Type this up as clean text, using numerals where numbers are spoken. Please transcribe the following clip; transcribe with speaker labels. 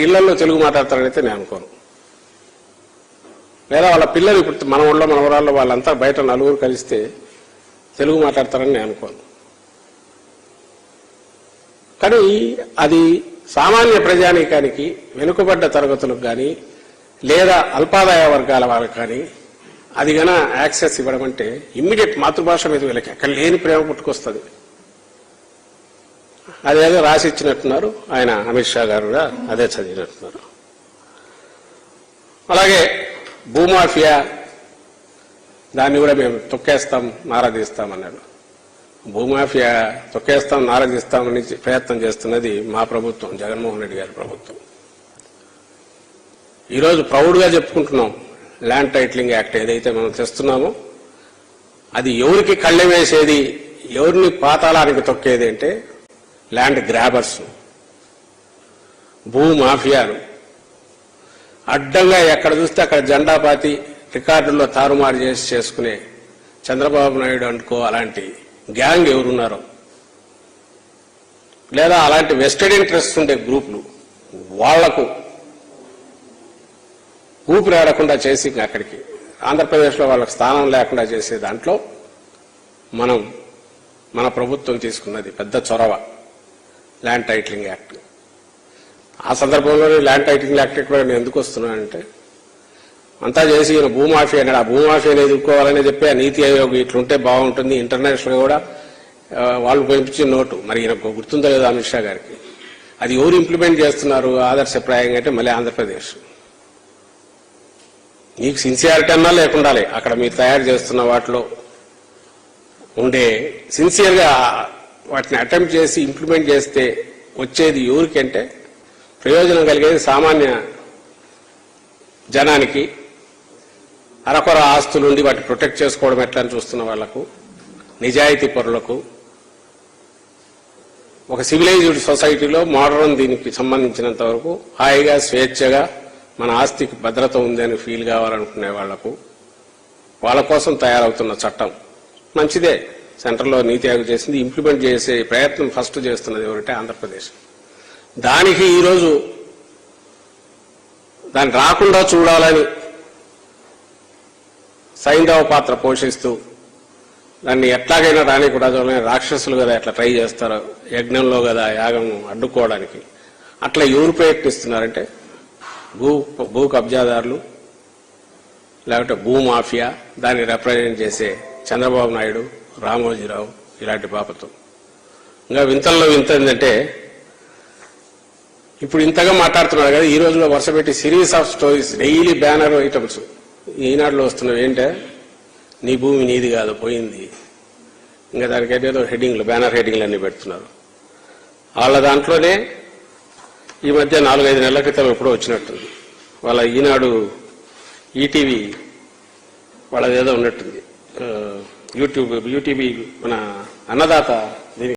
Speaker 1: ఇళ్లలో తెలుగు మాట్లాడతారనైతే నేను అనుకోను. లేదా వాళ్ళ పిల్లలు ఇప్పుడు మన ఊళ్ళో మన ఊరాల్లో వాళ్ళంతా బయట నలుగురు కలిస్తే తెలుగు మాట్లాడతారని నేను అనుకోను. కానీ అది సామాన్య ప్రజానీకానికి, వెనుకబడ్డ తరగతులకు కానీ లేదా అల్పాదాయ వర్గాల వాళ్ళకి కానీ అది గన యాక్సెస్ ఇవ్వడం అంటే ఇమ్మీడియట్ మాతృభాష మీద వీళ్ళకి ఎక్కడ లేని ప్రేమ పుట్టుకొస్తుంది. అదేదో రాసి ఇచ్చినట్టున్నారు ఆయన, అమిత్ షా గారు కూడా అదే చదివినట్టున్నారు. అలాగే భూమాఫియా దాన్ని కూడా మేము తొక్కేస్తాం, నారదీస్తామన్నారు. భూమాఫియా తొక్కేస్తాం, నారదీస్తామని ప్రయత్నం చేస్తున్నది మా ప్రభుత్వం, జగన్మోహన్ రెడ్డి గారి ప్రభుత్వం. ఈరోజు ప్రౌడ్గా చెప్పుకుంటున్నాం ల్యాండ్ టైటిలింగ్ యాక్ట్ ఏదైతే మనం తెస్తున్నామో అది ఎవరికి కళ్ళె వేసేది, ఎవరిని పాతాళానికి తొక్కేది అంటే ల్యాండ్ గ్రాబర్స్, భూమాఫియాలు. అడ్డంగా ఎక్కడ చూస్తే అక్కడ జెండా పాతి రికార్డుల్లో తారుమారు చేసుకునే చంద్రబాబు నాయుడు అనుకో అలాంటి గ్యాంగ్ ఎవరున్నారో, లేదా అలాంటి వెస్టెడ్ ఇంట్రెస్ట్ ఉండే గ్రూపులు వాళ్లకు ఊపిరాడకుండా చేసి అక్కడికి ఆంధ్రప్రదేశ్లో వాళ్ళకి స్థానం లేకుండా చేసే దాంట్లో మన ప్రభుత్వం తీసుకున్నది పెద్ద చొరవ ల్యాండ్ టైటిలింగ్ యాక్ట్. ఆ సందర్భంలోనే ల్యాండ్ టైటిలింగ్ యాక్ట్ కూడా నేను ఎందుకు వస్తున్నానంటే అంతా చేసి ఈయన భూమాఫియా అన్నాడు. ఆ భూమాఫియాని ఎదుర్కోవాలని చెప్పి ఆ నీతి ఆయోగ్ ఇట్లుంటే బాగుంటుంది, ఇంటర్నేషనల్ కూడా వాళ్ళు పంపించిన నోటు మరి ఈయన గుర్తుందో లేదో అమిత్ షా గారికి. అది ఎవరు ఇంప్లిమెంట్ చేస్తున్నారు ఆదర్శప్రాయంగా అంటే మళ్ళీ ఆంధ్రప్రదేశ్. మీకు సిన్సియారిటీ అన్నా లేకుండాలి అక్కడ మీరు తయారు చేస్తున్న వాటిలో ఉండే సిన్సియర్గా వాటిని అటెంప్ట్ చేసి ఇంప్లిమెంట్ చేస్తే వచ్చేది ఎవరికంటే ప్రయోజనం కలిగేది సామాన్య జనానికి, అరకొర ఆస్తులుండి వాటిని ప్రొటెక్ట్ చేసుకోవడం ఎట్లా అని చూస్తున్న వాళ్లకు, నిజాయితీ పరులకు, ఒక సివిలైజ్డ్ సొసైటీలో మోడర్న్ దీనికి సంబంధించినంత వరకు హాయిగా స్వేచ్ఛగా మన ఆస్తికి భద్రత ఉందని ఫీల్ కావాలనుకునే వాళ్లకు, వాళ్ళ కోసం తయారవుతున్న చట్టం మంచిదే. సెంట్రల్లో నీతి ఆయోగ్ చేసింది, ఇంప్లిమెంట్ చేసే ప్రయత్నం ఫస్ట్ చేస్తున్నది ఎవరంటే ఆంధ్రప్రదేశ్. దానికి ఈరోజు దాన్ని రాకుండా చూడాలని సైంధవ పాత్ర పోషిస్తూ దాన్ని ఎట్లాగైనా రానికూడదు, రాక్షసులు కదా ఎట్లా ట్రై చేస్తారో యజ్ఞంలో కదా యాగం అడ్డుకోవడానికి, అట్లా ఎవరు ప్రయత్నిస్తున్నారంటే భూ కబ్జాదారులు, లేకపోతే భూమాఫియా, దాన్ని రిప్రజెంట్ చేసే చంద్రబాబు నాయుడు, రామోజీరావు ఇలాంటి బాపతో. ఇంకా వింతల్లో వింత ఏంటంటే ఇప్పుడు ఇంతగా మాట్లాడుతున్నారు కదా, ఈ రోజులో వరుస పెట్టి series of stories, daily banner items ఈనాడులో వస్తున్నవి ఏంటే నీ భూమి నీది కాదు పోయింది, ఇంకా దానికైతే ఏదో హెడ్డింగ్లు, బ్యానర్ హెడ్డింగ్లు అన్ని పెడుతున్నారు. వాళ్ళ దాంట్లోనే ఈ మధ్య 4-5 నెలల క్రితం ఎప్పుడో వచ్చినట్టుంది వాళ్ళ ఈనాడు ఈటీవీ వాళ్ళదేదో ఉన్నట్టుంది, యూటీవీ మన అన్నదాత